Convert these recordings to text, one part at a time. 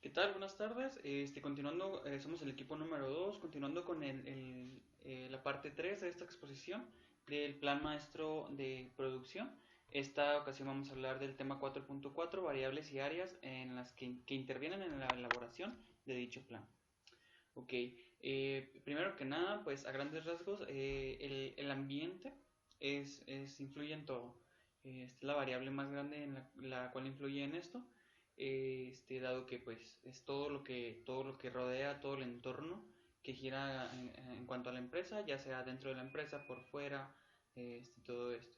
¿Qué tal? Buenas tardes. Continuando, somos el equipo número 2, continuando con la parte 3 de esta exposición del plan maestro de producción. Esta ocasión vamos a hablar del tema 4.4, variables y áreas en las que intervienen en la elaboración de dicho plan. Ok, primero que nada, pues a grandes rasgos, el ambiente influye en todo. Es la variable más grande en la cual influye en esto, dado que pues es todo lo que rodea, todo el entorno que gira en cuanto a la empresa, ya sea dentro de la empresa, por fuera, todo esto.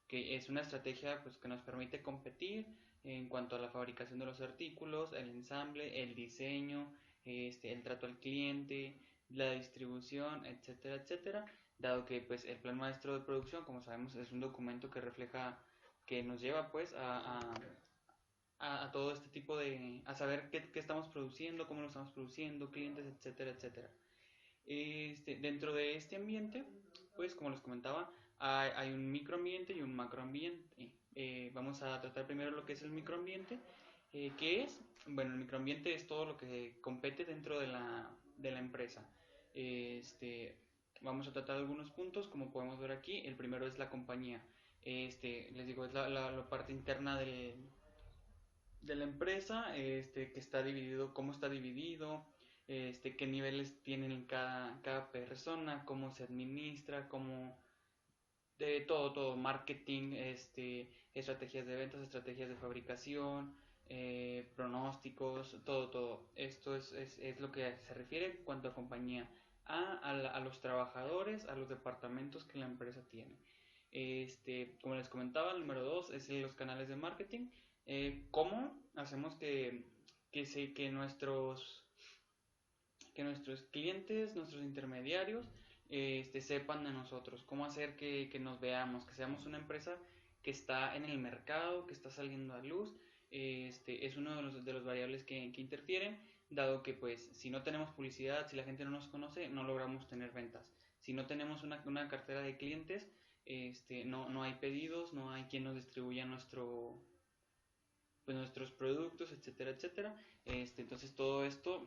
Que es una estrategia pues, que nos permite competir en cuanto a la fabricación de los artículos, el ensamble, el diseño, el trato al cliente, la distribución, etcétera, etcétera, dado que pues el plan maestro de producción, como sabemos, es un documento que refleja, que nos lleva pues a todo este tipo a saber qué estamos produciendo, cómo lo estamos produciendo, clientes, etcétera, etcétera. Dentro de este ambiente, pues como les comentaba, hay un microambiente y un macroambiente. Vamos a tratar primero lo que es el microambiente. ¿Qué es? Bueno, el microambiente es todo lo que compete dentro de la empresa. Este, Vamos a tratar algunos puntos, como podemos ver aquí. El primero es la compañía. Les digo, es la parte interna de la empresa, que está dividido, cómo está dividido, qué niveles tienen cada persona, cómo se administra, de todo, marketing, estrategias de ventas, estrategias de fabricación, pronósticos, todo. Esto es lo que se refiere en cuanto a compañía, a los trabajadores, a los departamentos que la empresa tiene. Como les comentaba, el número 2 es los canales de marketing. ¿Cómo hacemos que nuestros clientes, nuestros intermediarios, sepan de nosotros? ¿Cómo hacer que nos veamos, que seamos una empresa que está en el mercado, que está saliendo a luz? Es uno de los variables que interfieren, dado que pues si no tenemos publicidad, si la gente no nos conoce, no logramos tener ventas. Si no tenemos una cartera de clientes, no hay pedidos, no hay quien nos distribuya nuestros productos, etcétera, etcétera. Entonces todo esto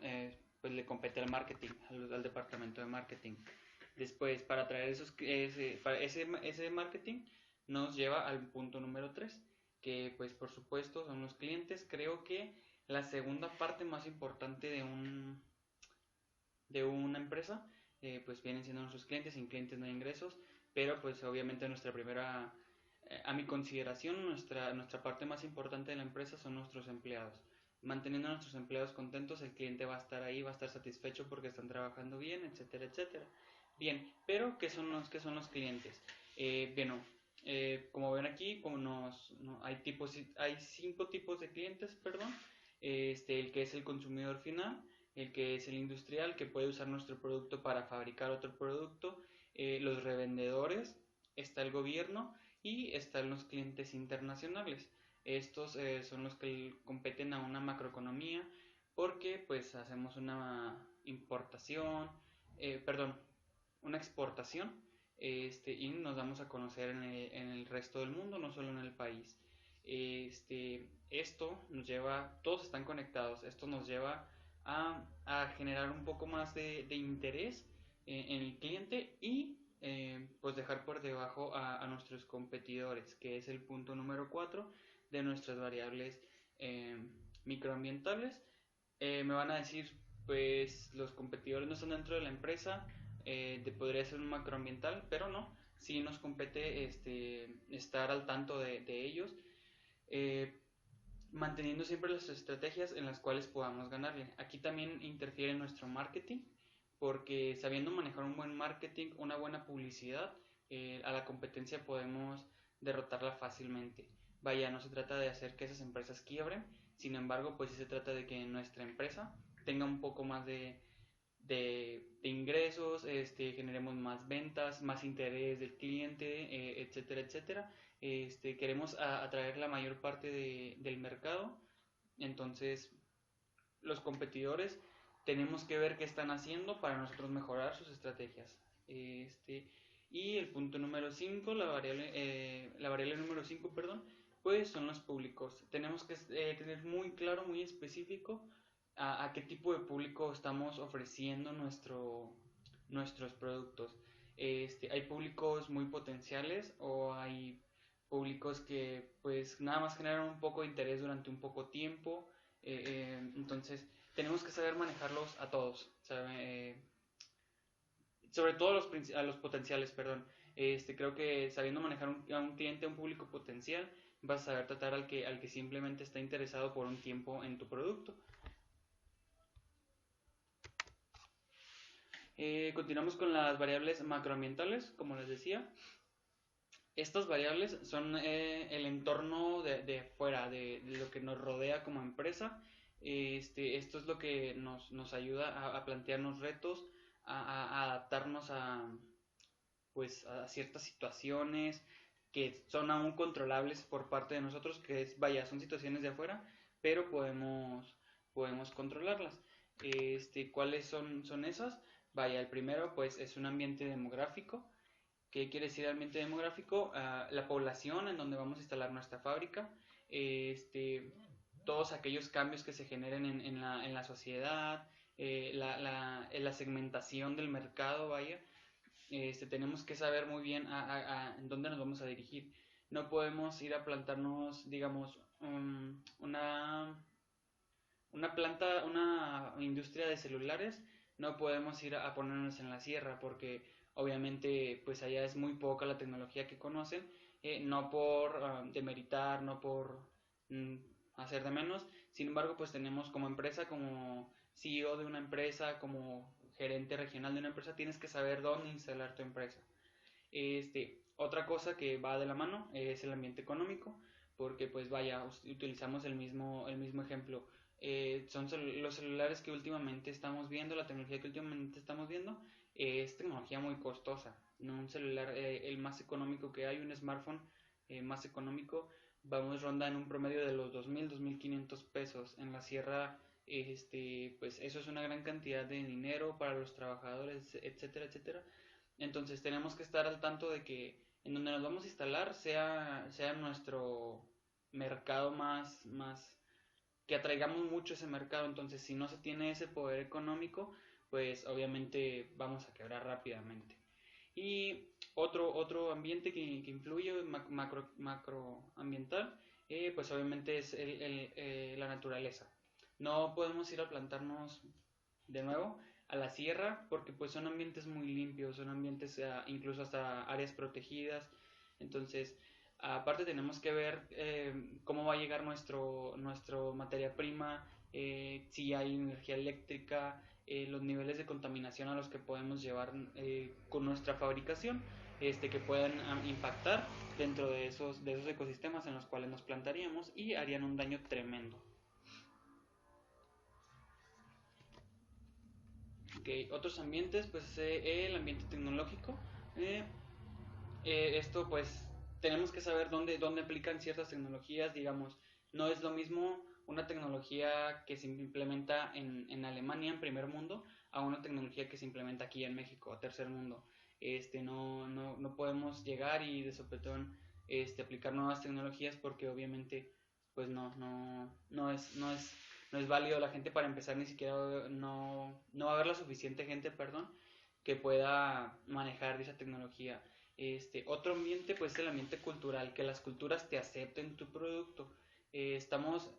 pues le compete al marketing, al departamento de marketing. Después, para traer ese marketing, nos lleva al punto número 3, que pues por supuesto son los clientes. Creo que la segunda parte más importante de una empresa, pues vienen siendo nuestros clientes. Sin clientes no hay ingresos, pero pues obviamente a mi consideración, nuestra parte más importante de la empresa son nuestros empleados. Manteniendo a nuestros empleados contentos, el cliente va a estar ahí, va a estar satisfecho porque están trabajando bien, etcétera, etcétera. Bien, pero ¿qué son los clientes? Bueno, como ven aquí, hay 5 tipos de clientes, perdón. El que es el consumidor final, el que es el industrial, que puede usar nuestro producto para fabricar otro producto, los revendedores, está el gobierno y están los clientes internacionales. Estos son los que competen a una macroeconomía, porque pues hacemos una importación, perdón, una exportación, y nos damos a conocer en el resto del mundo, no solo en el país. Esto nos lleva, todos están conectados, esto nos lleva a generar un poco más de interés en el cliente y pues dejar por debajo a nuestros competidores, que es el punto número 4 de nuestras variables eh, microambientales. Me van a decir, pues los competidores no están dentro de la empresa, podría ser un macroambiental, pero no, sí nos compete estar al tanto de ellos, eh, manteniendo siempre las estrategias en las cuales podamos ganarle. Aquí también interfiere nuestro marketing, porque sabiendo manejar un buen marketing, una buena publicidad, a la competencia podemos derrotarla fácilmente. Vaya, no se trata de hacer que esas empresas quiebren, sin embargo, pues sí se trata de que nuestra empresa tenga un poco más de ingresos, generemos más ventas, más interés del cliente, etcétera, etcétera. Queremos atraer la mayor parte del mercado. Entonces los competidores tenemos que ver qué están haciendo para nosotros mejorar sus estrategias. Y el punto número 5, la variable número 5, perdón, pues son los públicos. Tenemos que tener muy claro, muy específico a qué tipo de público estamos ofreciendo nuestros productos. Hay públicos muy potenciales o hay públicos que pues nada más generan un poco de interés durante un poco tiempo. Entonces tenemos que saber manejarlos a todos, sobre todo a los potenciales, perdón. Creo que sabiendo manejar a un cliente, a un público potencial, vas a saber tratar al que simplemente está interesado por un tiempo en tu producto. Continuamos con las variables macroambientales, como les decía. Estas variables son el entorno de fuera, de lo que nos rodea como empresa. Esto es lo que nos ayuda a plantearnos retos, a adaptarnos pues, a ciertas situaciones que son aún controlables por parte de nosotros, que vaya, son situaciones de afuera, pero podemos controlarlas. ¿Cuáles son esas? Vaya, el primero pues es un ambiente demográfico. ¿Qué quiere decir ambiente demográfico? La población en donde vamos a instalar nuestra fábrica, este, todos aquellos cambios que se generen en la sociedad, la segmentación del mercado, vaya. Tenemos que saber muy bien en dónde nos vamos a dirigir. No podemos ir a plantarnos, digamos, una industria de celulares, no podemos ir a ponernos en la sierra porque obviamente pues allá es muy poca la tecnología que conocen, no por demeritar, no por mm, hacer de menos, sin embargo pues tenemos como empresa, como CEO de una empresa, como gerente regional de una empresa, tienes que saber dónde instalar tu empresa. Otra cosa que va de la mano es el ambiente económico, porque pues vaya, utilizamos el mismo ejemplo. Los celulares que últimamente estamos viendo, la tecnología que últimamente estamos viendo, es tecnología muy costosa. ¿No? Un celular, el más económico que hay, un smartphone más económico, vamos ronda en un promedio de los 2.000, 2.500 pesos. En la sierra, pues eso es una gran cantidad de dinero para los trabajadores, etcétera, etcétera. Entonces tenemos que estar al tanto de que en donde nos vamos a instalar sea nuestro mercado más, que atraigamos mucho ese mercado. Entonces si no se tiene ese poder económico, pues obviamente vamos a quebrar rápidamente. Y otro ambiente que influye, macroambiental, pues obviamente es la naturaleza. No podemos ir a plantarnos de nuevo a la sierra porque pues son ambientes muy limpios, son ambientes incluso hasta áreas protegidas. Entonces, aparte tenemos que ver cómo va a llegar nuestro materia prima, si hay energía eléctrica, los niveles de contaminación a los que podemos llevar con nuestra fabricación, que puedan impactar dentro de esos ecosistemas en los cuales nos plantaríamos y harían un daño tremendo. Okay. Otros ambientes, pues el ambiente tecnológico. Eh, Esto pues tenemos que saber dónde aplican ciertas tecnologías, digamos, no es lo mismo una tecnología que se implementa en Alemania, en primer mundo, a una tecnología que se implementa aquí en México, a tercer mundo. No podemos llegar y de sopetón aplicar nuevas tecnologías porque obviamente pues no es válido. La gente, para empezar, ni siquiera no va a haber la suficiente gente, perdón, que pueda manejar esa tecnología. Otro ambiente pues es el ambiente cultural, que las culturas te acepten tu producto. Estamos,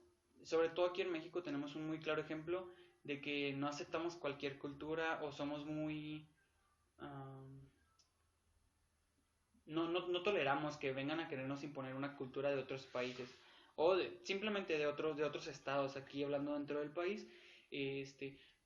sobre todo aquí en México, tenemos un muy claro ejemplo de que no aceptamos cualquier cultura o somos muy... um, no toleramos que vengan a querernos imponer una cultura de otros países o simplemente de otros estados, aquí hablando dentro del país,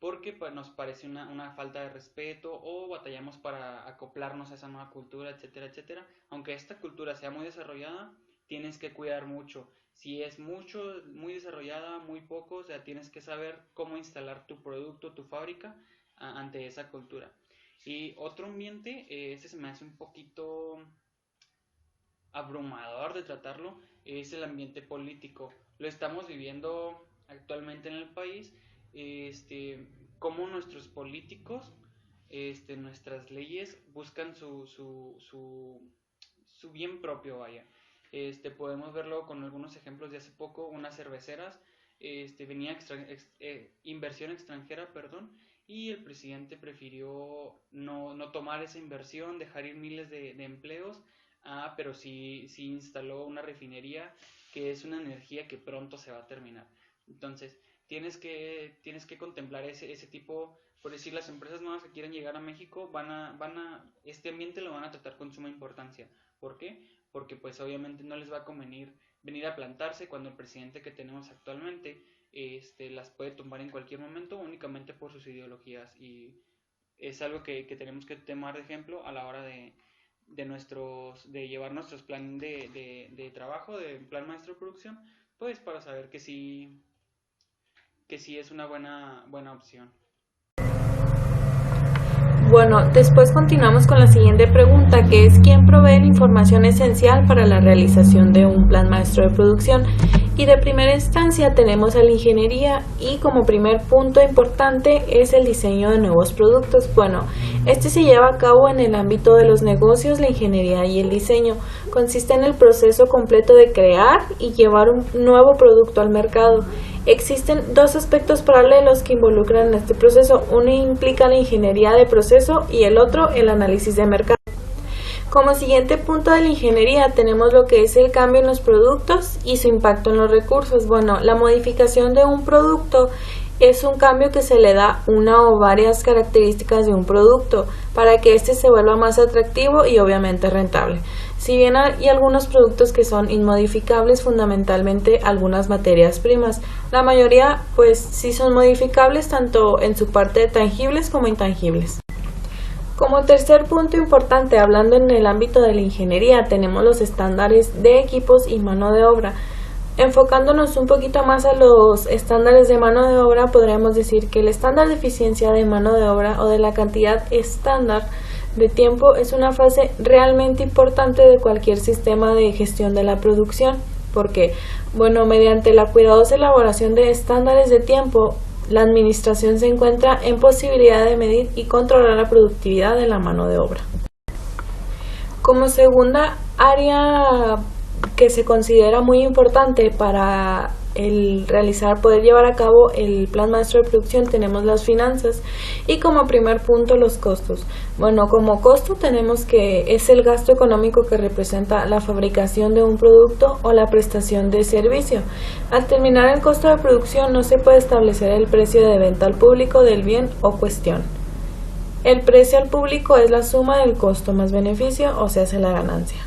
porque nos parece una falta de respeto o batallamos para acoplarnos a esa nueva cultura, etcétera, etcétera. Aunque esta cultura sea muy desarrollada, tienes que cuidar mucho. Si es mucho, muy desarrollada, muy poco, o sea, tienes que saber cómo instalar tu producto, tu fábrica ante esa cultura. Y otro ambiente, ese se me hace un poquito abrumador de tratarlo, es el ambiente político. Lo estamos viviendo actualmente en el país, cómo nuestros políticos, nuestras leyes buscan su bien propio, vaya. Podemos verlo con algunos ejemplos de hace poco, unas cerveceras. venía inversión extranjera, perdón, y el presidente prefirió no tomar esa inversión, dejar ir miles de empleos, pero sí instaló una refinería que es una energía que pronto se va a terminar. Entonces, tienes que contemplar ese tipo, por decir, las empresas nuevas que quieren llegar a México este ambiente lo van a tratar con suma importancia. ¿Por qué? Porque pues obviamente no les va a convenir venir a plantarse cuando el presidente que tenemos actualmente las puede tumbar en cualquier momento únicamente por sus ideologías, y es algo que tenemos que tomar de ejemplo a la hora de llevar nuestros planes de trabajo, de plan maestro de producción, pues para saber que sí es una buena opción. Bueno, después continuamos con la siguiente pregunta, que es ¿quién provee la información esencial para la realización de un plan maestro de producción? Y de primera instancia tenemos a la ingeniería, y como primer punto importante es el diseño de nuevos productos. Bueno, este se lleva a cabo en el ámbito de los negocios. La ingeniería y el diseño consiste en el proceso completo de crear y llevar un nuevo producto al mercado. Existen dos aspectos paralelos que involucran este proceso. Uno implica la ingeniería de proceso y el otro el análisis de mercado. Como siguiente punto de la ingeniería tenemos lo que es el cambio en los productos y su impacto en los recursos. Bueno, la modificación de un producto es un cambio que se le da una o varias características de un producto para que éste se vuelva más atractivo y obviamente rentable. Si bien hay algunos productos que son inmodificables, fundamentalmente algunas materias primas, la mayoría pues sí son modificables tanto en su parte de tangibles como intangibles. Como tercer punto importante, hablando en el ámbito de la ingeniería, tenemos los estándares de equipos y mano de obra. Enfocándonos un poquito más a los estándares de mano de obra, podríamos decir que el estándar de eficiencia de mano de obra o de la cantidad estándar de tiempo es una fase realmente importante de cualquier sistema de gestión de la producción, porque, bueno, mediante la cuidadosa elaboración de estándares de tiempo, la administración se encuentra en posibilidad de medir y controlar la productividad de la mano de obra. Como segunda área que se considera muy importante para poder llevar a cabo el plan maestro de producción, tenemos las finanzas, y como primer punto los costos. Bueno, como costo tenemos que es el gasto económico que representa la fabricación de un producto o la prestación de servicio. Al terminar el costo de producción no se puede establecer el precio de venta al público del bien o cuestión. El precio al público es la suma del costo más beneficio, o sea, la ganancia.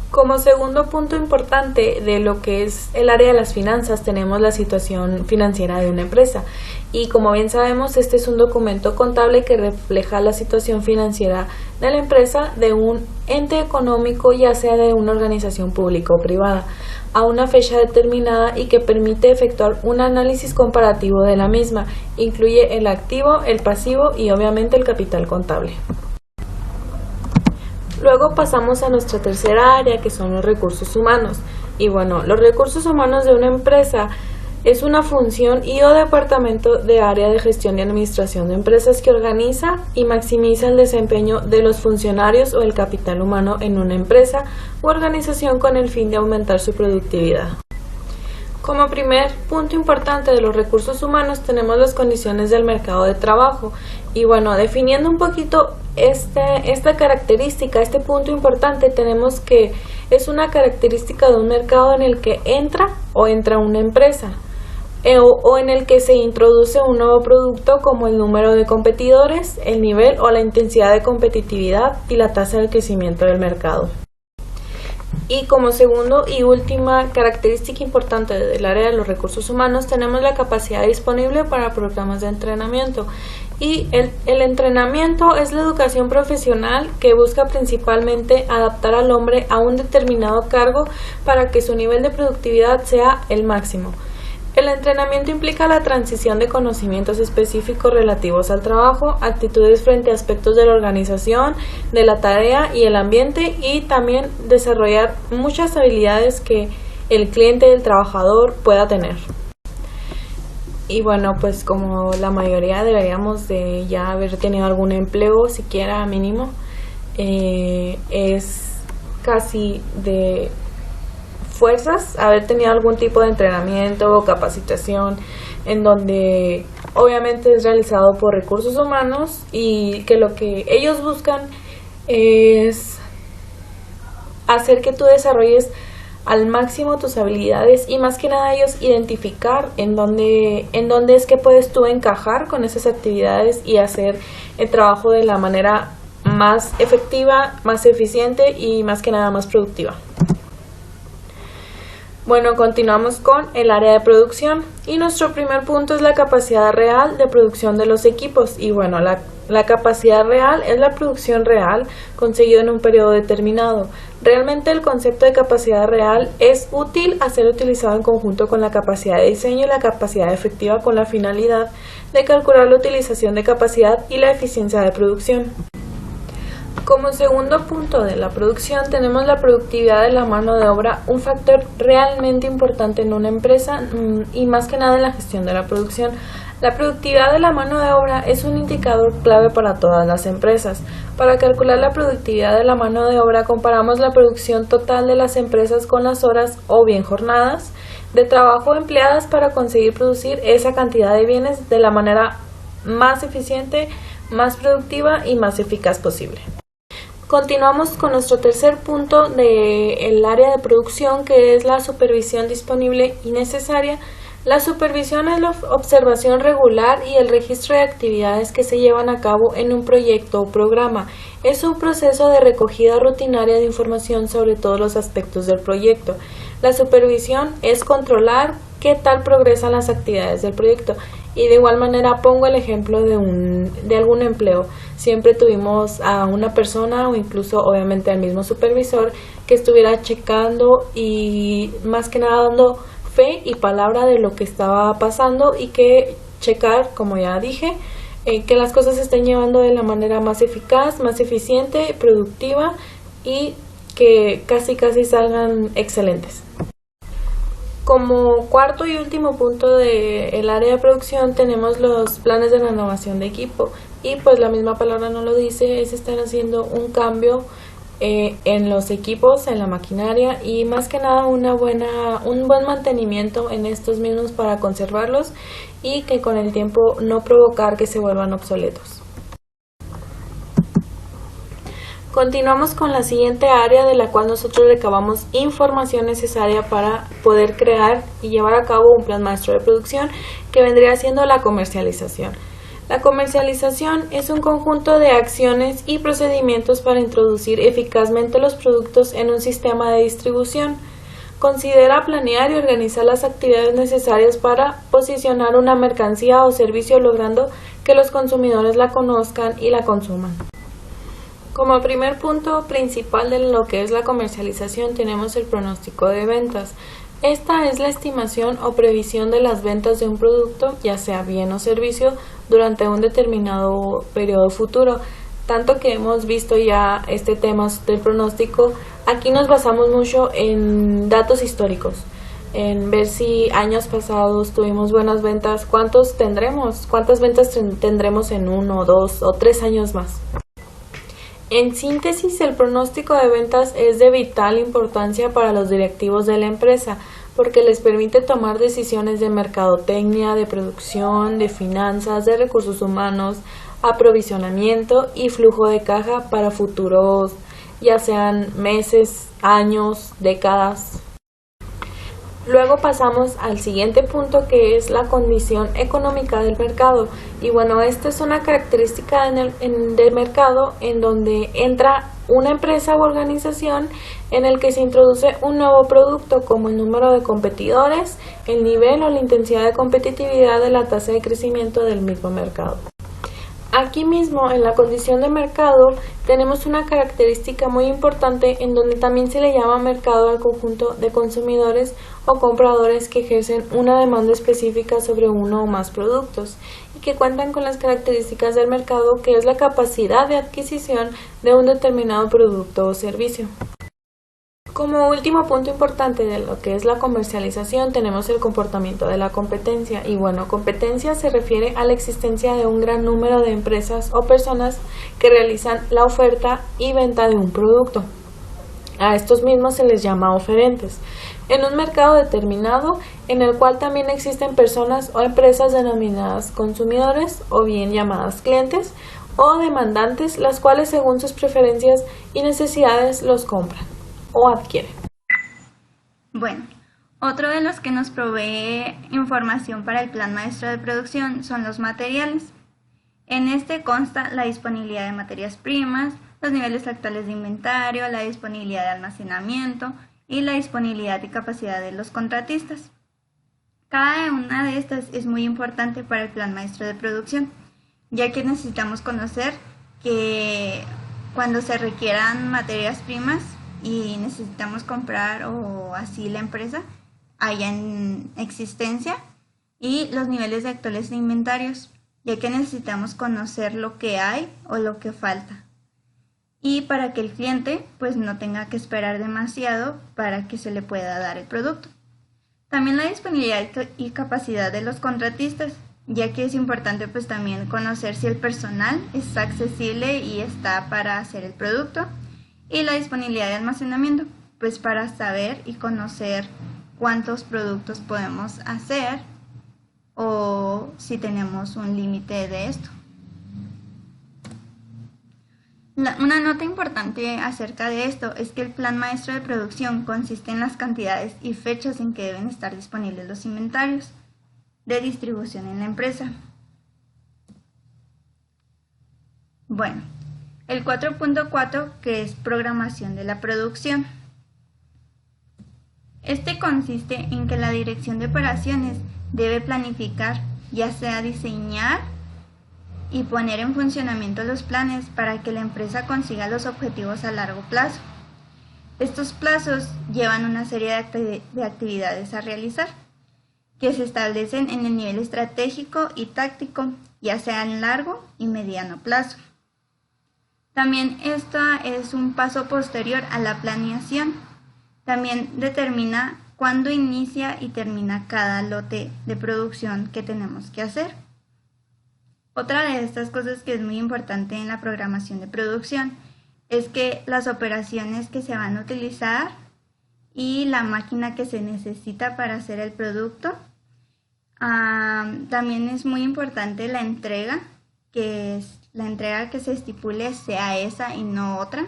Como segundo punto importante de lo que es el área de las finanzas, tenemos la situación financiera de una empresa. Y como bien sabemos, este es un documento contable que refleja la situación financiera de la empresa, de un ente económico, ya sea de una organización pública o privada, a una fecha determinada, y que permite efectuar un análisis comparativo de la misma. Incluye el activo, el pasivo y obviamente el capital contable. Luego pasamos a nuestra tercera área, que son los recursos humanos. Y bueno, los recursos humanos de una empresa es una función y o departamento de área de gestión y administración de empresas que organiza y maximiza el desempeño de los funcionarios o el capital humano en una empresa u organización con el fin de aumentar su productividad. Como primer punto importante de los recursos humanos tenemos las condiciones del mercado de trabajo. Y bueno, definiendo un poquito esta característica, este punto importante, tenemos que es una característica de un mercado en el que entra una empresa o en el que se introduce un nuevo producto, como el número de competidores, el nivel o la intensidad de competitividad y la tasa de crecimiento del mercado. Y como segundo y última característica importante del área de los recursos humanos, tenemos la capacidad disponible para programas de entrenamiento. Y el entrenamiento es la educación profesional que busca principalmente adaptar al hombre a un determinado cargo para que su nivel de productividad sea el máximo. El entrenamiento implica la transición de conocimientos específicos relativos al trabajo, actitudes frente a aspectos de la organización, de la tarea y el ambiente, y también desarrollar muchas habilidades que el cliente y el trabajador pueda tener. Y bueno, pues como la mayoría deberíamos de ya haber tenido algún empleo, siquiera mínimo, es casi de fuerzas haber tenido algún tipo de entrenamiento o capacitación en donde obviamente es realizado por recursos humanos y que lo que ellos buscan es hacer que tú desarrolles al máximo tus habilidades y más que nada ellos identificar en dónde es que puedes tú encajar con esas actividades y hacer el trabajo de la manera más efectiva, más eficiente y más que nada más productiva. Bueno, continuamos con el área de producción y nuestro primer punto es la capacidad real de producción de los equipos y bueno, la capacidad real es la producción real conseguida en un periodo determinado. Realmente el concepto de capacidad real es útil a ser utilizado en conjunto con la capacidad de diseño y la capacidad efectiva con la finalidad de calcular la utilización de capacidad y la eficiencia de producción. Como segundo punto de la producción tenemos la productividad de la mano de obra, un factor realmente importante en una empresa y más que nada en la gestión de la producción. La productividad de la mano de obra es un indicador clave para todas las empresas. Para calcular la productividad de la mano de obra comparamos la producción total de las empresas con las horas o bien jornadas de trabajo empleadas para conseguir producir esa cantidad de bienes de la manera más eficiente, más productiva y más eficaz posible. Continuamos con nuestro tercer punto del área de producción, que es la supervisión disponible y necesaria. La supervisión es la observación regular y el registro de actividades que se llevan a cabo en un proyecto o programa. Es un proceso de recogida rutinaria de información sobre todos los aspectos del proyecto. La supervisión es controlar qué tal progresan las actividades del proyecto. Y de igual manera pongo el ejemplo de algún empleo. Siempre tuvimos a una persona o incluso obviamente al mismo supervisor que estuviera checando y más que nada dando fe y palabra de lo que estaba pasando y que checar, como ya dije, que las cosas se estén llevando de la manera más eficaz, más eficiente, productiva y que casi salgan excelentes. Como cuarto y último punto del área de producción tenemos los planes de renovación de equipo y pues la misma palabra no lo dice, es estar haciendo un cambio en los equipos, en la maquinaria y más que nada un buen mantenimiento en estos mismos para conservarlos y que con el tiempo no provocar que se vuelvan obsoletos. Continuamos con la siguiente área de la cual nosotros recabamos información necesaria para poder crear y llevar a cabo un plan maestro de producción que vendría siendo la comercialización. La comercialización es un conjunto de acciones y procedimientos para introducir eficazmente los productos en un sistema de distribución. Considera planear y organizar las actividades necesarias para posicionar una mercancía o servicio logrando que los consumidores la conozcan y la consuman. Como primer punto principal de lo que es la comercialización tenemos el pronóstico de ventas. Esta es la estimación o previsión de las ventas de un producto, ya sea bien o servicio, durante un determinado periodo futuro. Tanto que hemos visto ya este tema del pronóstico, aquí nos basamos mucho en datos históricos, en ver si años pasados tuvimos buenas ventas, cuántas ventas tendremos en 1, 2 o 3 años más. En síntesis, el pronóstico de ventas es de vital importancia para los directivos de la empresa porque les permite tomar decisiones de mercadotecnia, de producción, de finanzas, de recursos humanos, aprovisionamiento y flujo de caja para futuros, ya sean meses, años, décadas. Luego pasamos al siguiente punto que es la condición económica del mercado y bueno, esta es una característica del mercado en donde entra una empresa u organización en el que se introduce un nuevo producto como el número de competidores, el nivel o la intensidad de competitividad de la tasa de crecimiento del mismo mercado. Aquí mismo, en la condición de mercado, tenemos una característica muy importante en donde también se le llama mercado al conjunto de consumidores o compradores que ejercen una demanda específica sobre uno o más productos y que cuentan con las características del mercado que es la capacidad de adquisición de un determinado producto o servicio. Como último punto importante de lo que es la comercialización tenemos el comportamiento de la competencia y bueno, competencia se refiere a la existencia de un gran número de empresas o personas que realizan la oferta y venta de un producto. A estos mismos se les llama oferentes. En un mercado determinado, en el cual también existen personas o empresas denominadas consumidores o bien llamadas clientes o demandantes, las cuales según sus preferencias y necesidades los compran o adquieren. Bueno, otro de los que nos provee información para el plan maestro de producción son los materiales. En este consta la disponibilidad de materias primas, los niveles actuales de inventario, la disponibilidad de almacenamiento y la disponibilidad y capacidad de los contratistas. Cada una de estas es muy importante para el plan maestro de producción, ya que necesitamos conocer que cuando se requieran materias primas y necesitamos comprar o así la empresa haya en existencia, y los niveles actuales de inventarios, ya que necesitamos conocer lo que hay o lo que falta, y para que el cliente pues no tenga que esperar demasiado para que se le pueda dar el producto. También la disponibilidad y capacidad de los contratistas, ya que es importante pues también conocer si el personal está accesible y está para hacer el producto, y la disponibilidad de almacenamiento, pues para saber y conocer cuántos productos podemos hacer o si tenemos un límite de esto. Una nota importante acerca de esto es que el plan maestro de producción consiste en las cantidades y fechas en que deben estar disponibles los inventarios de distribución en la empresa. Bueno, el 4.4, que es programación de la producción. Este consiste en que la dirección de operaciones debe planificar, ya sea diseñar y poner en funcionamiento los planes para que la empresa consiga los objetivos a largo plazo. Estos plazos llevan una serie de actividades a realizar, que se establecen en el nivel estratégico y táctico, ya sea en largo y mediano plazo. También esta es un paso posterior a la planeación. También determina cuándo inicia y termina cada lote de producción que tenemos que hacer. Otra de estas cosas que es muy importante en la programación de producción es que las operaciones que se van a utilizar y la máquina que se necesita para hacer el producto. También es muy importante la entrega, que es la entrega que se estipule sea esa y no otra.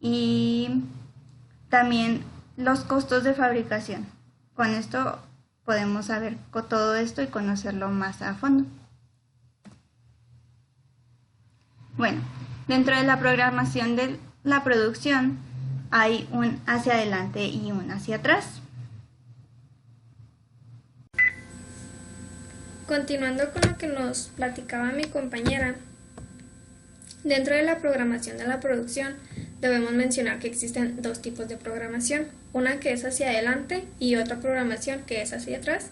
Y también los costos de fabricación. Con esto podemos saber todo esto y conocerlo más a fondo. Bueno, dentro de la programación de la producción hay un hacia adelante y un hacia atrás. Continuando con lo que nos platicaba mi compañera, dentro de la programación de la producción debemos mencionar que existen dos tipos de programación, una que es hacia adelante y otra programación que es hacia atrás.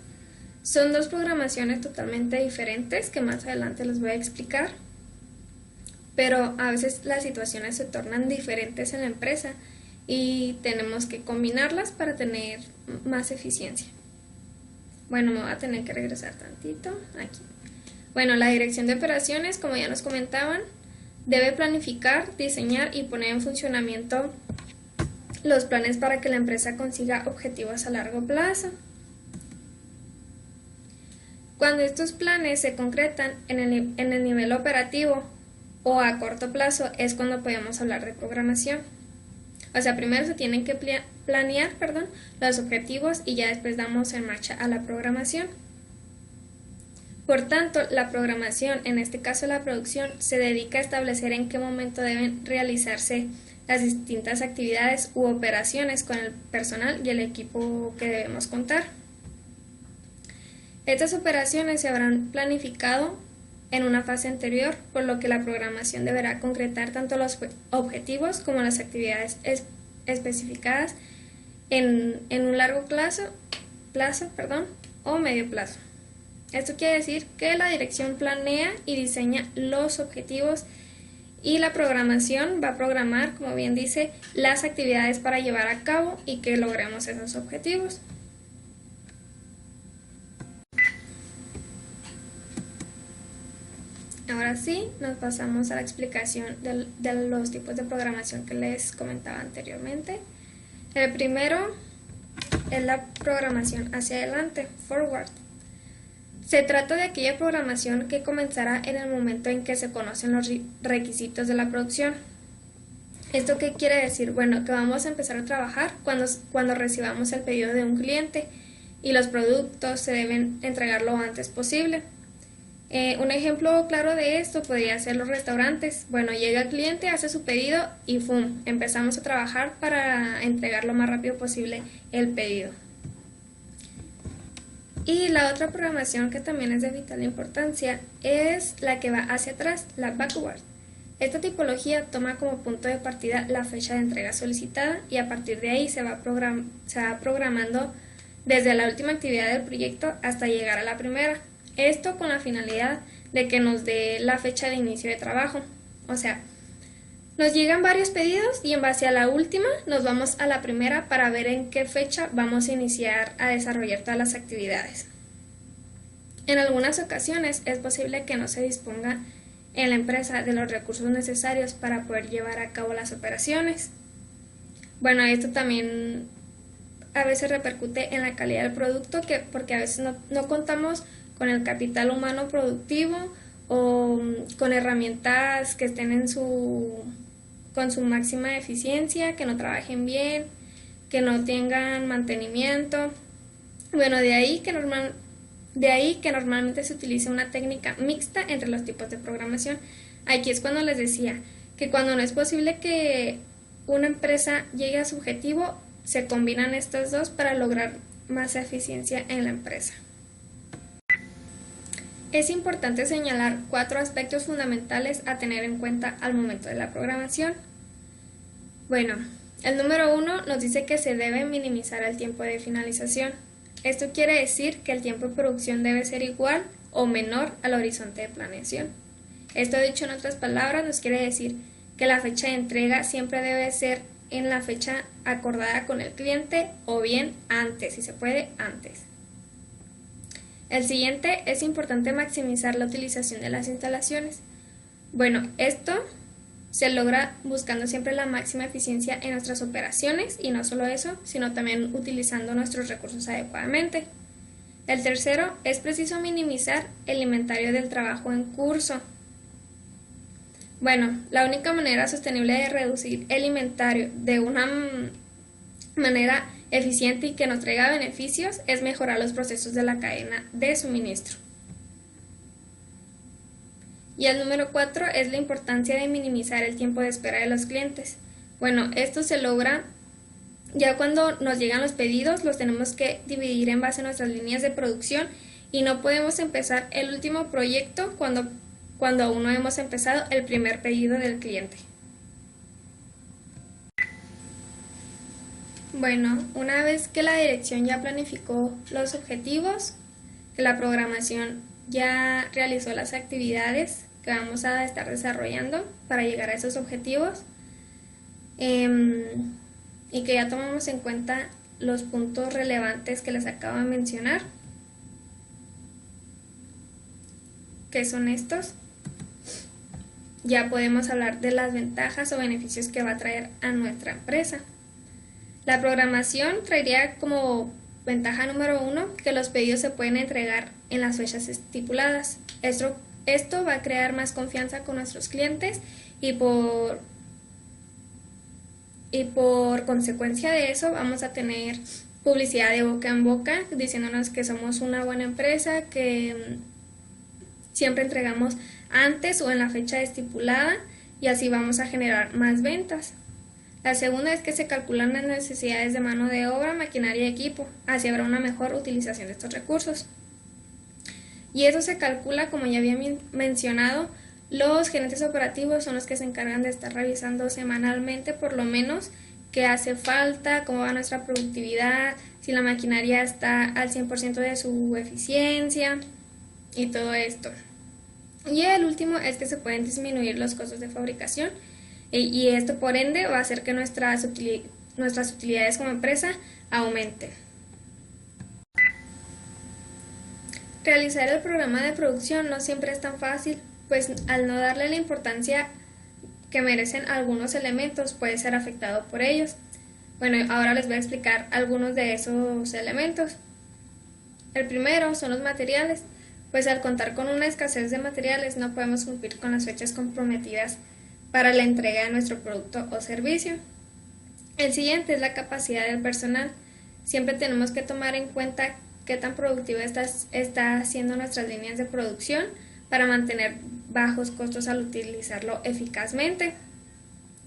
Son dos programaciones totalmente diferentes que más adelante les voy a explicar, pero a veces las situaciones se tornan diferentes en la empresa y tenemos que combinarlas para tener más eficiencia. Bueno, me voy a tener que regresar tantito aquí. Bueno, la dirección de operaciones, como ya nos comentaban, debe planificar, diseñar y poner en funcionamiento los planes para que la empresa consiga objetivos a largo plazo. Cuando estos planes se concretan en el nivel operativo o a corto plazo es cuando podemos hablar de programación. O sea, primero se tienen que planear los objetivos y ya después damos en marcha a la programación. Por tanto, la programación, en este caso la producción, se dedica a establecer en qué momento deben realizarse las distintas actividades u operaciones con el personal y el equipo que debemos contar. Estas operaciones se habrán planificado en una fase anterior, por lo que la programación deberá concretar tanto los objetivos como las actividades especificadas en un largo plazo o medio plazo. Esto quiere decir que la dirección planea y diseña los objetivos y la programación va a programar, como bien dice, las actividades para llevar a cabo y que logremos esos objetivos. Ahora sí, nos pasamos a la explicación de los tipos de programación que les comentaba anteriormente. El primero es la programación hacia adelante, forward. Se trata de aquella programación que comenzará en el momento en que se conocen los requisitos de la producción. ¿Esto qué quiere decir? Bueno, que vamos a empezar a trabajar cuando recibamos el pedido de un cliente y los productos se deben entregar lo antes posible. Un ejemplo claro de esto podría ser los restaurantes. Bueno, llega el cliente, hace su pedido y ¡fum! Empezamos a trabajar para entregar lo más rápido posible el pedido. Y la otra programación que también es de vital importancia es la que va hacia atrás, la backward. Esta tipología toma como punto de partida la fecha de entrega solicitada y a partir de ahí se va programando desde la última actividad del proyecto hasta llegar a la primera. Esto con la finalidad de que nos dé la fecha de inicio de trabajo. O sea, nos llegan varios pedidos y en base a la última nos vamos a la primera para ver en qué fecha vamos a iniciar a desarrollar todas las actividades. En algunas ocasiones es posible que no se disponga en la empresa de los recursos necesarios para poder llevar a cabo las operaciones. Bueno, esto también a veces repercute en la calidad del producto porque a veces no contamos con el capital humano productivo o con herramientas que estén con su máxima eficiencia, que no trabajen bien, que no tengan mantenimiento. Bueno, de ahí que normalmente se utiliza una técnica mixta entre los tipos de programación. Aquí es cuando les decía que cuando no es posible que una empresa llegue a su objetivo, se combinan estos dos para lograr más eficiencia en la empresa. Es importante señalar 4 aspectos fundamentales a tener en cuenta al momento de la programación. Bueno, el número 1 nos dice que se debe minimizar el tiempo de finalización. Esto quiere decir que el tiempo de producción debe ser igual o menor al horizonte de planeación. Esto, dicho en otras palabras, nos quiere decir que la fecha de entrega siempre debe ser en la fecha acordada con el cliente o bien antes, si se puede, antes. El siguiente, es importante maximizar la utilización de las instalaciones. Bueno, esto se logra buscando siempre la máxima eficiencia en nuestras operaciones y no solo eso, sino también utilizando nuestros recursos adecuadamente. El tercero, es preciso minimizar el inventario del trabajo en curso. Bueno, la única manera sostenible de reducir el inventario de una manera eficiente y que nos traiga beneficios es mejorar los procesos de la cadena de suministro. Y el número 4 es la importancia de minimizar el tiempo de espera de los clientes. Bueno, esto se logra ya cuando nos llegan los pedidos, los tenemos que dividir en base a nuestras líneas de producción y no podemos empezar el último proyecto cuando aún no hemos empezado el primer pedido del cliente. Bueno, una vez que la dirección ya planificó los objetivos, que la programación ya realizó las actividades que vamos a estar desarrollando para llegar a esos objetivos y que ya tomamos en cuenta los puntos relevantes que les acabo de mencionar, que son estos, ya podemos hablar de las ventajas o beneficios que va a traer a nuestra empresa. La programación traería como ventaja número 1 que los pedidos se pueden entregar en las fechas estipuladas. Esto va a crear más confianza con nuestros clientes y por consecuencia de eso vamos a tener publicidad de boca en boca diciéndonos que somos una buena empresa, que siempre entregamos antes o en la fecha estipulada y así vamos a generar más ventas. La segunda es que se calculan las necesidades de mano de obra, maquinaria y equipo, así habrá una mejor utilización de estos recursos. Y eso se calcula, como ya había mencionado, los gerentes operativos son los que se encargan de estar revisando semanalmente por lo menos qué hace falta, cómo va nuestra productividad, si la maquinaria está al 100% de su eficiencia y todo esto. Y el último es que se pueden disminuir los costos de fabricación y esto por ende va a hacer que nuestras utilidades como empresa aumenten. Realizar el programa de producción no siempre es tan fácil, pues al no darle la importancia que merecen algunos elementos puede ser afectado por ellos. Bueno, ahora les voy a explicar algunos de esos elementos. El primero son los materiales, pues al contar con una escasez de materiales no podemos cumplir con las fechas comprometidas para la entrega de nuestro producto o servicio. El siguiente es la capacidad del personal. Siempre tenemos que tomar en cuenta qué tan productiva está haciendo nuestras líneas de producción para mantener bajos costos al utilizarlo eficazmente.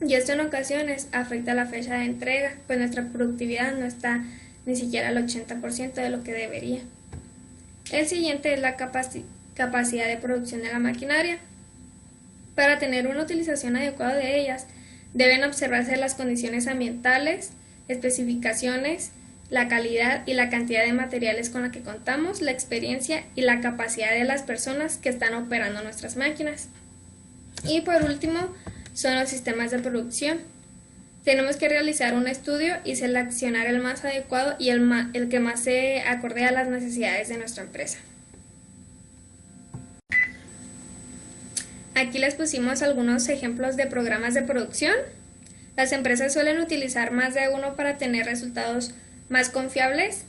Y esto en ocasiones afecta la fecha de entrega, pues nuestra productividad no está ni siquiera al 80% de lo que debería. El siguiente es la capacidad de producción de la maquinaria. Para tener una utilización adecuada de ellas, deben observarse las condiciones ambientales, especificaciones, la calidad y la cantidad de materiales con la que contamos, la experiencia y la capacidad de las personas que están operando nuestras máquinas. Y por último, son los sistemas de producción. Tenemos que realizar un estudio y seleccionar el más adecuado y el que más se acorde a las necesidades de nuestra empresa. Aquí les pusimos algunos ejemplos de programas de producción. Las empresas suelen utilizar más de uno para tener resultados más confiables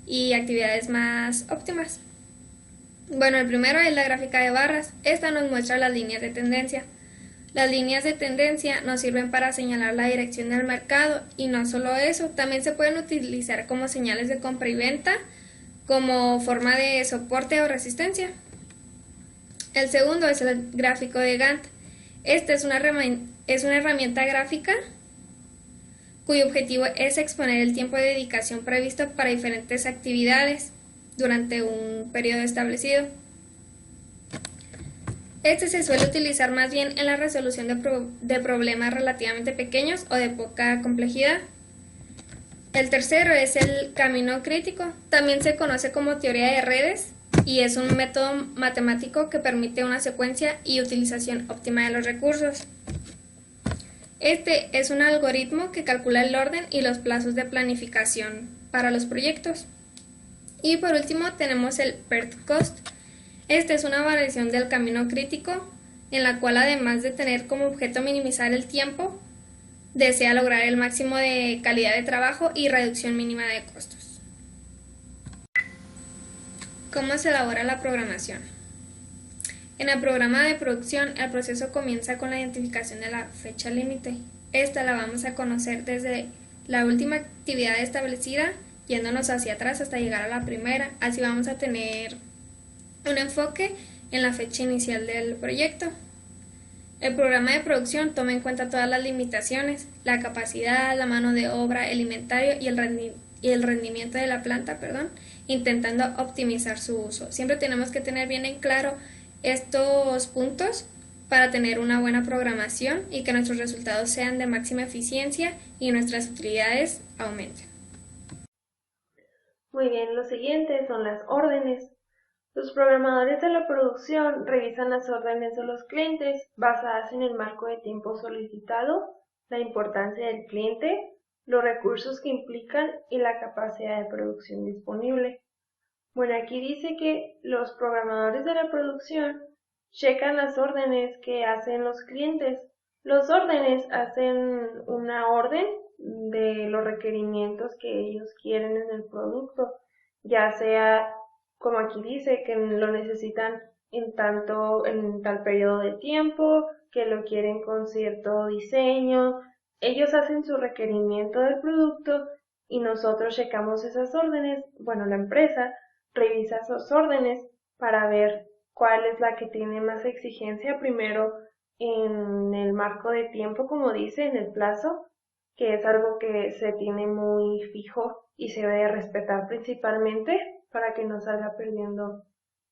y actividades más óptimas. Bueno, el primero es la gráfica de barras. Esta nos muestra las líneas de tendencia. Las líneas de tendencia nos sirven para señalar la dirección del mercado y no solo eso, también se pueden utilizar como señales de compra y venta, como forma de soporte o resistencia. El segundo es el gráfico de Gantt. Esta es una herramienta gráfica cuyo objetivo es exponer el tiempo de dedicación previsto para diferentes actividades durante un periodo establecido. Este se suele utilizar más bien en la resolución de problemas relativamente pequeños o de poca complejidad. El tercero es el camino crítico. También se conoce como teoría de redes y es un método matemático que permite una secuencia y utilización óptima de los recursos. Este es un algoritmo que calcula el orden y los plazos de planificación para los proyectos. Y por último tenemos el PERT cost. Esta es una variación del camino crítico, en la cual además de tener como objeto minimizar el tiempo, desea lograr el máximo de calidad de trabajo y reducción mínima de costos. ¿Cómo se elabora la programación? En el programa de producción, el proceso comienza con la identificación de la fecha límite. Esta la vamos a conocer desde la última actividad establecida, yéndonos hacia atrás hasta llegar a la primera. Así vamos a tener un enfoque en la fecha inicial del proyecto. El programa de producción toma en cuenta todas las limitaciones, la capacidad, la mano de obra, el inventario y el rendimiento de la planta, intentando optimizar su uso. Siempre tenemos que tener bien en claro estos puntos para tener una buena programación y que nuestros resultados sean de máxima eficiencia y nuestras utilidades aumenten. Muy bien, lo siguiente son las órdenes. Los programadores de la producción revisan las órdenes de los clientes basadas en el marco de tiempo solicitado, la importancia del cliente, los recursos que implican y la capacidad de producción disponible. Bueno, aquí dice que los programadores de la producción checan las órdenes que hacen los clientes. Los órdenes hacen una orden de los requerimientos que ellos quieren en el producto, ya sea, como aquí dice, que lo necesitan en tal periodo de tiempo, que lo quieren con cierto diseño. Ellos hacen su requerimiento del producto y nosotros checamos esas órdenes. Bueno, la empresa revisa esas órdenes para ver cuál es la que tiene más exigencia primero en el marco de tiempo, como dice, en el plazo, que es algo que se tiene muy fijo y se debe respetar principalmente para que no salga perdiendo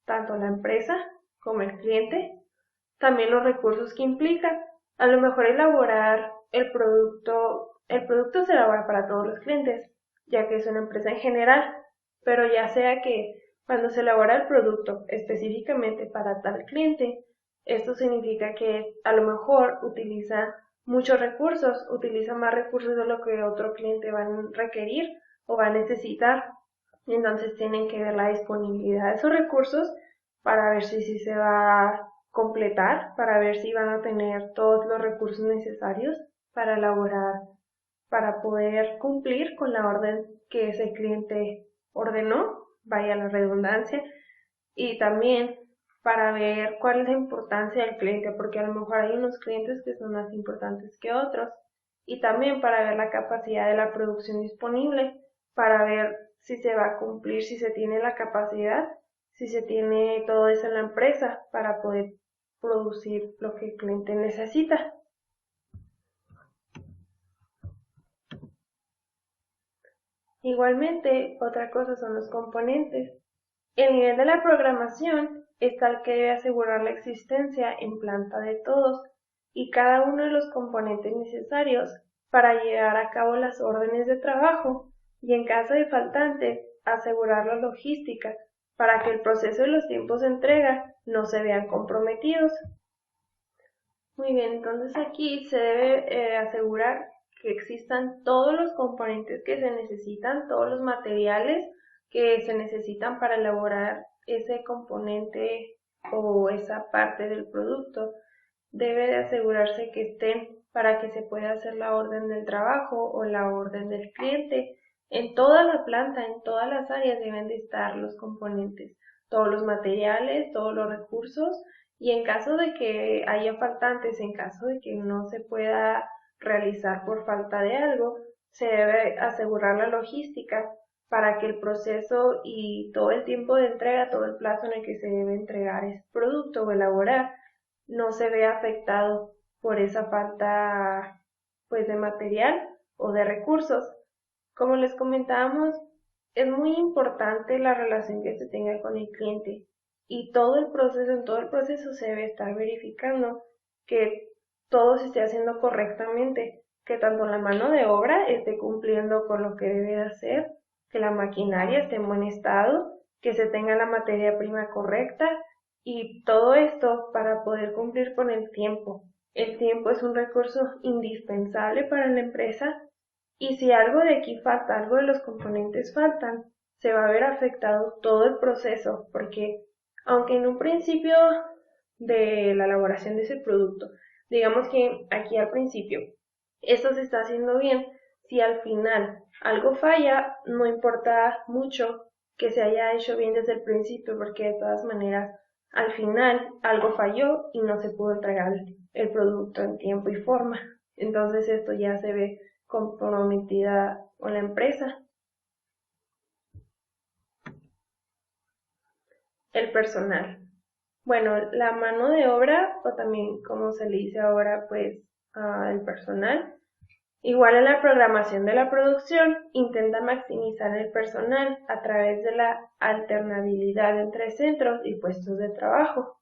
tanto la empresa como el cliente. También los recursos que implica. A lo mejor elaborar el producto se elabora para todos los clientes, ya que es una empresa en general, pero ya sea que cuando se elabora el producto específicamente para tal cliente, esto significa que a lo mejor utiliza muchos recursos, utiliza más recursos de lo que otro cliente va a requerir o va a necesitar. Entonces tienen que ver la disponibilidad de esos recursos para ver si se va a completar para ver si van a tener todos los recursos necesarios para elaborar, para poder cumplir con la orden que ese cliente ordenó, vaya la redundancia, y también para ver cuál es la importancia del cliente, porque a lo mejor hay unos clientes que son más importantes que otros, y también para ver la capacidad de la producción disponible, para ver si se va a cumplir, si se tiene la capacidad, si se tiene todo eso en la empresa para poder producir lo que el cliente necesita. Igualmente, otra cosa son los componentes. El nivel de la programación es tal que debe asegurar la existencia en planta de todos y cada uno de los componentes necesarios para llevar a cabo las órdenes de trabajo y en caso de faltantes, asegurar la logística para que el proceso y los tiempos de entrega no se vean comprometidos. Muy bien, entonces aquí se debe asegurar que existan todos los componentes que se necesitan, todos los materiales que se necesitan para elaborar ese componente o esa parte del producto. Debe de asegurarse que estén para que se pueda hacer la orden del trabajo o la orden del cliente. En toda la planta, en todas las áreas deben de estar los componentes, todos los materiales, todos los recursos, y en caso de que haya faltantes, en caso de que no se pueda realizar por falta de algo, se debe asegurar la logística para que el proceso y todo el tiempo de entrega, todo el plazo en el que se debe entregar ese producto o elaborar, no se vea afectado por esa falta pues de material o de recursos. Como les comentábamos, es muy importante la relación que se tenga con el cliente y en todo el proceso se debe estar verificando que todo se esté haciendo correctamente, que tanto la mano de obra esté cumpliendo con lo que debe de hacer, que la maquinaria esté en buen estado, que se tenga la materia prima correcta y todo esto para poder cumplir con el tiempo. El tiempo es un recurso indispensable para la empresa y si algo de aquí falta, algo de los componentes faltan, se va a ver afectado todo el proceso, porque aunque en un principio de la elaboración de ese producto, digamos que aquí al principio esto se está haciendo bien, si al final algo falla, no importa mucho que se haya hecho bien desde el principio, porque de todas maneras al final algo falló y no se pudo entregar el producto en tiempo y forma. Entonces esto ya se ve comprometida con la empresa. El personal. Bueno, la mano de obra, o también como se le dice ahora, pues el personal, igual a la programación de la producción, intenta maximizar el personal a través de la alternabilidad entre centros y puestos de trabajo,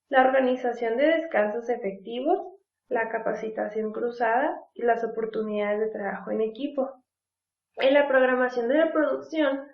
la organización de descansos efectivos, la capacitación cruzada y las oportunidades de trabajo en equipo. En la programación de la producción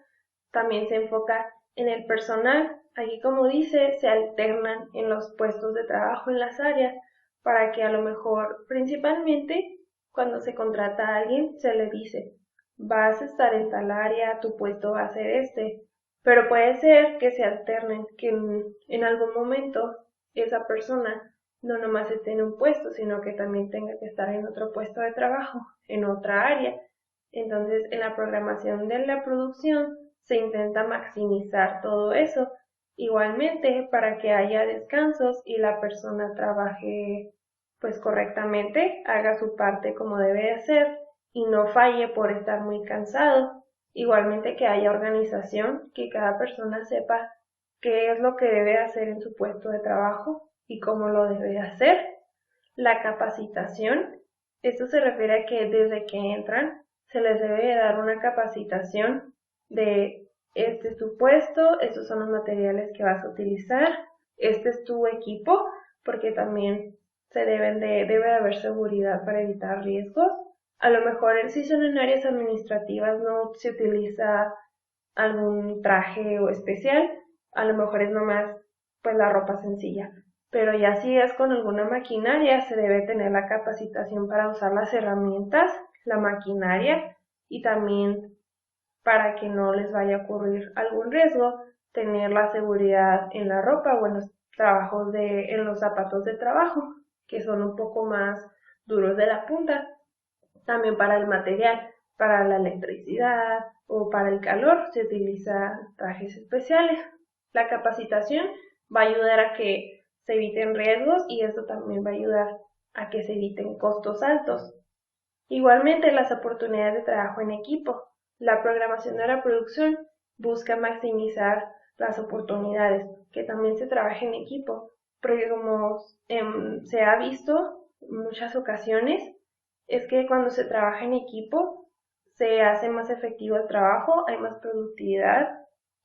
también se enfoca en el personal. Aquí, como dice, se alternan en los puestos de trabajo en las áreas para que a lo mejor, principalmente, cuando se contrata a alguien, se le dice, vas a estar en tal área, tu puesto va a ser este, pero puede ser que se alternen, que en algún momento esa persona no nomás esté en un puesto, sino que también tenga que estar en otro puesto de trabajo, en otra área. Entonces, en la programación de la producción se intenta maximizar todo eso, igualmente para que haya descansos y la persona trabaje pues correctamente, haga su parte como debe de hacer y no falle por estar muy cansado. Igualmente que haya organización, que cada persona sepa qué es lo que debe hacer en su puesto de trabajo y cómo lo debe hacer. La capacitación, esto se refiere a que desde que entran se les debe dar una capacitación de este es tu puesto, estos son los materiales que vas a utilizar, este es tu equipo, porque también debe haber seguridad para evitar riesgos. A lo mejor si son en áreas administrativas no se utiliza algún traje o especial, a lo mejor es nomás pues la ropa sencilla. Pero ya si es con alguna maquinaria se debe tener la capacitación para usar las herramientas, la maquinaria y también para que no les vaya a ocurrir algún riesgo, tener la seguridad en la ropa o en los trabajos en los zapatos de trabajo, que son un poco más duros de la punta. También para el material, para la electricidad o para el calor se utilizan trajes especiales. La capacitación va a ayudar a que se eviten riesgos y eso también va a ayudar a que se eviten costos altos. Igualmente, las oportunidades de trabajo en equipo. La programación de la producción busca maximizar las oportunidades, que también se trabaje en equipo, porque como se ha visto en muchas ocasiones, es que cuando se trabaja en equipo se hace más efectivo el trabajo, hay más productividad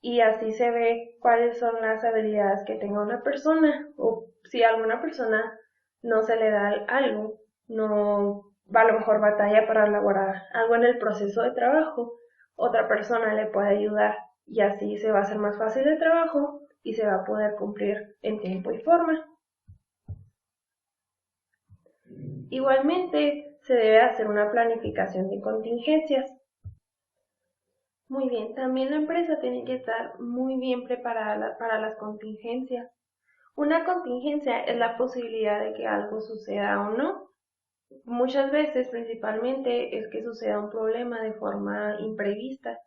y así se ve cuáles son las habilidades que tenga una persona, o si a alguna persona no se le da algo, no va a lo mejor batalla para elaborar algo en el proceso de trabajo, otra persona le puede ayudar y así se va a hacer más fácil el trabajo y se va a poder cumplir en tiempo y forma. Igualmente, se debe hacer una planificación de contingencias. Muy bien, también la empresa tiene que estar muy bien preparada para las contingencias. Una contingencia es la posibilidad de que algo suceda o no. Muchas veces, principalmente, es que suceda un problema de forma imprevista.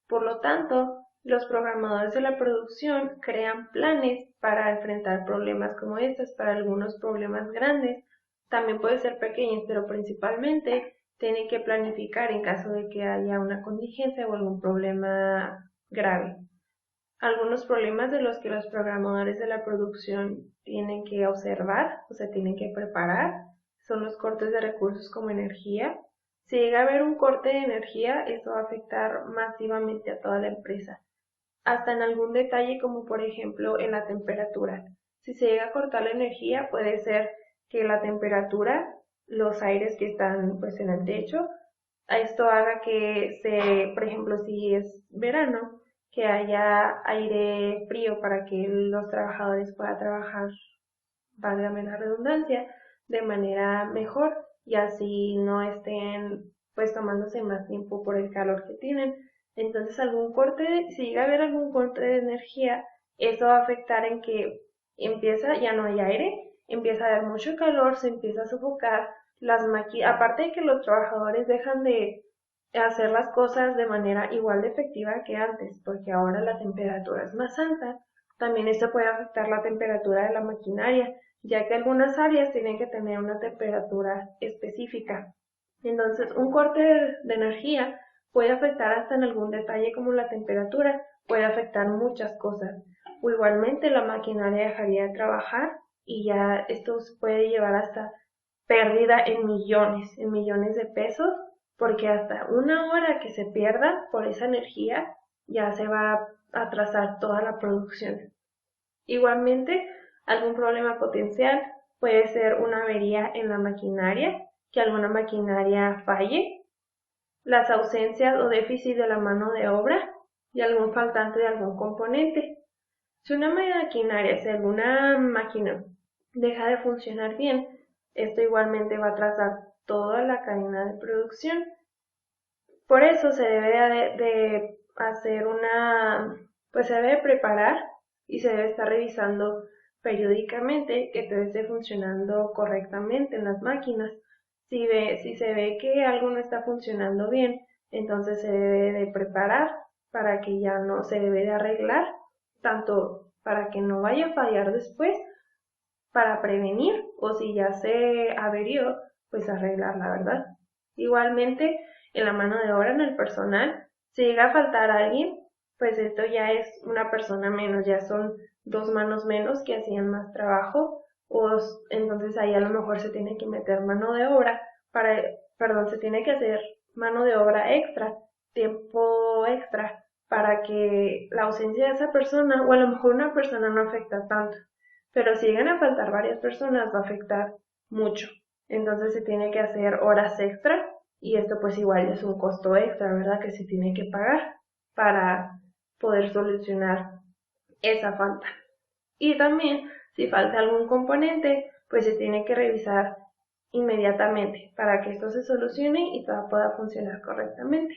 Por lo tanto, los programadores de la producción crean planes para enfrentar problemas como estos, para algunos problemas grandes. También pueden ser pequeños, pero principalmente tienen que planificar en caso de que haya una contingencia o algún problema grave. Algunos problemas de los que los programadores de la producción tienen que observar o se tienen que preparar son los cortes de recursos como energía. Si llega a haber un corte de energía, eso va a afectar masivamente a toda la empresa, hasta en algún detalle como por ejemplo en la temperatura. Si se llega a cortar la energía, puede ser que la temperatura, los aires que están pues en el techo, esto haga que por ejemplo si es verano, que haya aire frío para que los trabajadores puedan trabajar, válgame la redundancia, de manera mejor y así no estén pues tomándose más tiempo por el calor que tienen. Entonces si llega a haber algún corte de energía, eso va a afectar en que ya no hay aire, empieza a haber mucho calor, se empieza a sofocar las máquinas, aparte de que los trabajadores dejan de hacer las cosas de manera igual de efectiva que antes, porque ahora la temperatura es más alta. También esto puede afectar la temperatura de la maquinaria, ya que algunas áreas tienen que tener una temperatura específica. Entonces, un corte de energía puede afectar hasta en algún detalle como la temperatura, puede afectar muchas cosas. O igualmente la maquinaria dejaría de trabajar y ya esto puede llevar hasta pérdida en millones de pesos, porque hasta una hora que se pierda por esa energía ya se va a atrasar toda la producción. Igualmente, algún problema potencial puede ser una avería en la maquinaria, que alguna maquinaria falle, las ausencias o déficit de la mano de obra y algún faltante de algún componente. Si alguna máquina deja de funcionar bien, esto igualmente va a atrasar toda la cadena de producción. Por eso se debe de hacer se debe preparar y se debe estar revisando periódicamente que todo esté funcionando correctamente en las máquinas. Si se ve que algo no está funcionando bien, entonces se debe de preparar para que ya no se debe de arreglar, tanto para que no vaya a fallar después, para prevenir, o si ya se averió, pues arreglarla, ¿verdad? Igualmente, en la mano de obra, en el personal, si llega a faltar alguien, pues esto ya es una persona menos, ya son 2 manos menos que hacían más trabajo, entonces ahí a lo mejor se tiene que meter mano de obra se tiene que hacer mano de obra extra, tiempo extra, para que la ausencia de esa persona, o a lo mejor una persona no afecta tanto, pero si llegan a faltar varias personas va a afectar mucho. Entonces se tiene que hacer horas extra y esto pues igual es un costo extra, ¿verdad? Que se tiene que pagar para poder solucionar esa falta. Y también si falta algún componente, pues se tiene que revisar inmediatamente para que esto se solucione y todo pueda funcionar correctamente.